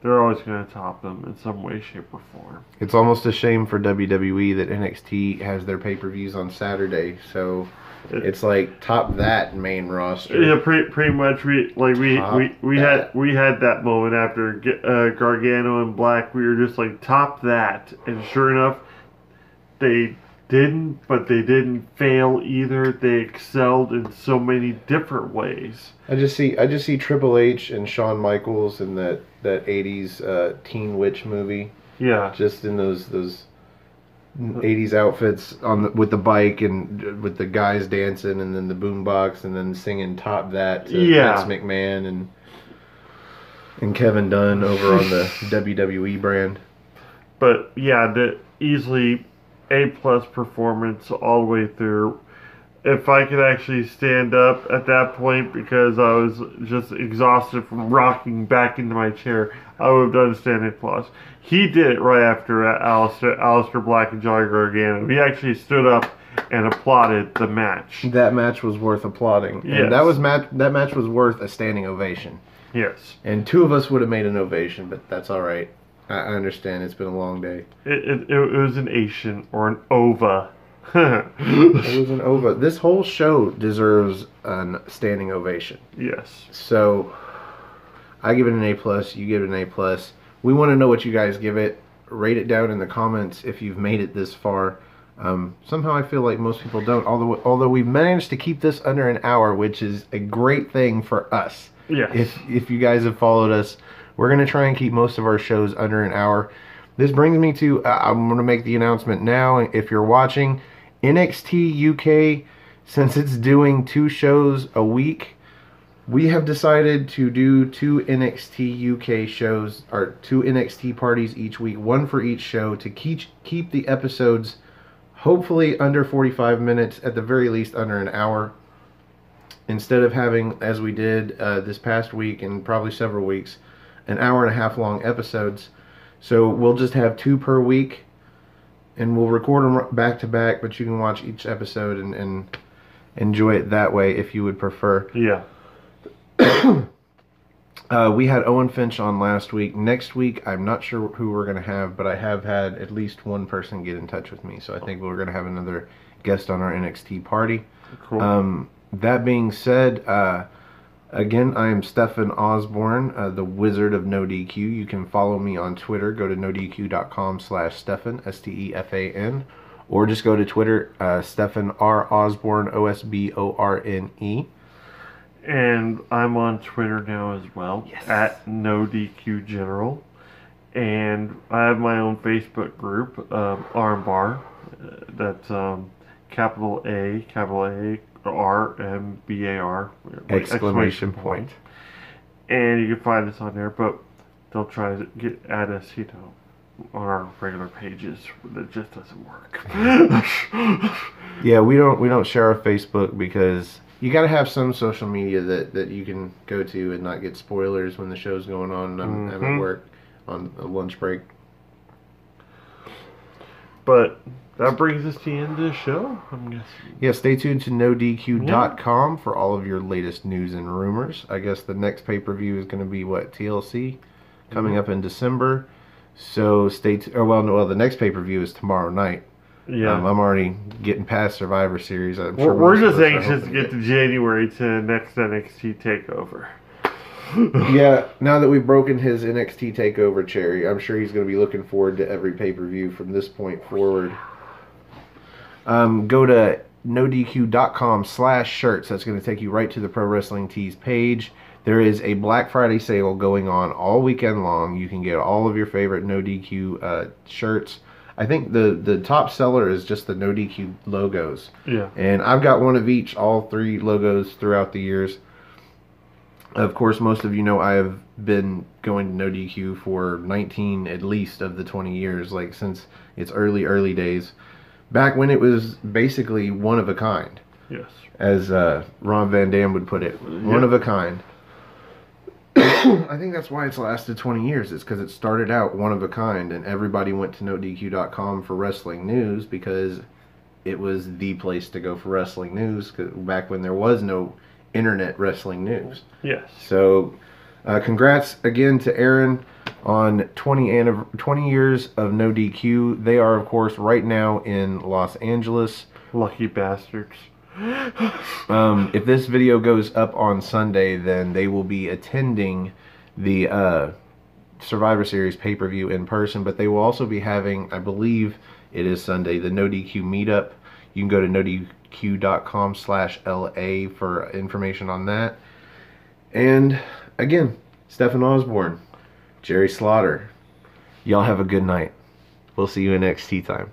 S2: They're always going to top them in some way, shape, or form.
S1: It's almost a shame for WWE that NXT has their pay-per-views on Saturday, so it's like top that main roster.
S2: Yeah, pretty much. We had that moment after Gargano and Black. We were just like top that, and sure enough, they didn't. But they didn't fail either. They excelled in so many different ways.
S1: I just see Triple H and Shawn Michaels in that 80s Teen Witch movie.
S2: Yeah.
S1: Just in those 80s outfits with the bike and with the guys dancing and then the boombox and then singing Top That to Vince McMahon and Kevin Dunn over on the WWE brand.
S2: But yeah, the easily A+ performance all the way through. If I could actually stand up at that point because I was just exhausted from rocking back into my chair, I would have done a standing applause. He did it right after Aleister Black and Johnny Gargano. He actually stood up and applauded the match.
S1: That match was worth applauding.
S2: Yes.
S1: And that match was worth a standing ovation.
S2: Yes.
S1: And 2 of us would have made an ovation, but that's all right. I understand. It's been a long day.
S2: It was an Asian or an ova.
S1: It was an ova. This whole show deserves a standing ovation.
S2: Yes.
S1: So I give it an A plus. You give it an A plus. We want to know what you guys give it. Rate it down in the comments if you've made it this far. Somehow I feel like most people don't. Although we've managed to keep this under an hour, which is a great thing for us.
S2: Yes.
S1: If you guys have followed us, we're gonna try and keep most of our shows under an hour. This brings me to I'm gonna make the announcement now. If you're watching NXT UK, since it's doing 2 shows a week, we have decided to do 2 NXT UK shows, or 2 NXT parties each week, 1 for each show, to keep the episodes hopefully under 45 minutes, at the very least under an hour, instead of having, as we did this past week and probably several weeks, an hour and a half long episodes. So we'll just have 2 per week, and we'll record them back to back, but you can watch each episode and enjoy it that way if you would prefer.
S2: Yeah.
S1: We had Owen Finch on last week. Next week, I'm not sure who we're going to have, but I have had at least one person get in touch with me, so I think we're going to have another guest on our NXT party.
S2: Cool.
S1: That being said, again, I am Stefan Osborne, the Wizard of No DQ. You can follow me on Twitter. Go to nodq.com/Stefan, Stefan, or just go to Twitter, Stefan R. Osborne, Osborne.
S2: And I'm on Twitter now as well,
S1: Yes.
S2: at NoDQGeneral. And I have my own Facebook group, Armbar. That's capital A, RMBAR.
S1: Exclamation point.
S2: And you can find us on there, but don't try to add us, on our regular pages. That just doesn't work.
S1: Yeah, we don't share our Facebook because you got to have some social media that you can go to and not get spoilers when the show's going on. I'm at work on a lunch break.
S2: But that brings us to the end of the show, I'm guessing.
S1: Yeah, stay tuned to nodq.com for all of your latest news and rumors. I guess the next pay-per-view is going to be, TLC? Coming up in December. So stay tuned. The next pay-per-view is tomorrow night.
S2: Yeah.
S1: I'm already getting past Survivor Series.
S2: We're just anxious to get to January to next NXT Takeover.
S1: Yeah, now that we've broken his NXT Takeover cherry, I'm sure he's going to be looking forward to every pay-per-view from this point forward. Go to nodq.com/shirts. That's going to take you right to the Pro Wrestling Tees page. There is a Black Friday sale going on all weekend long. You can get all of your favorite No DQ shirts. I think the top seller is just the No DQ logos.
S2: Yeah.
S1: And I've got one of each, all 3 logos throughout the years. Of course, most of you know I have been going to No DQ for 19 at least of the 20 years, since its early days. Back when it was basically one of a kind.
S2: Yes.
S1: As Ron Van Dam would put it. One of a kind. I think that's why it's lasted 20 years. It's because it started out one of a kind, and everybody went to nodq.com for wrestling news because it was the place to go for wrestling news back when there was no internet wrestling news.
S2: Yes.
S1: So, congrats again to Aaron on 20 years of No DQ. They are, of course, right now in Los Angeles.
S2: Lucky bastards.
S1: If this video goes up on Sunday, then they will be attending the Survivor Series pay-per-view in person, but they will also be having, I believe it is Sunday, the No DQ meetup. You can go to nodq.com/LA for information on that. And again, Stefan Osborne, Jerry Slaughter, y'all have a good night. We'll see you in NXT time.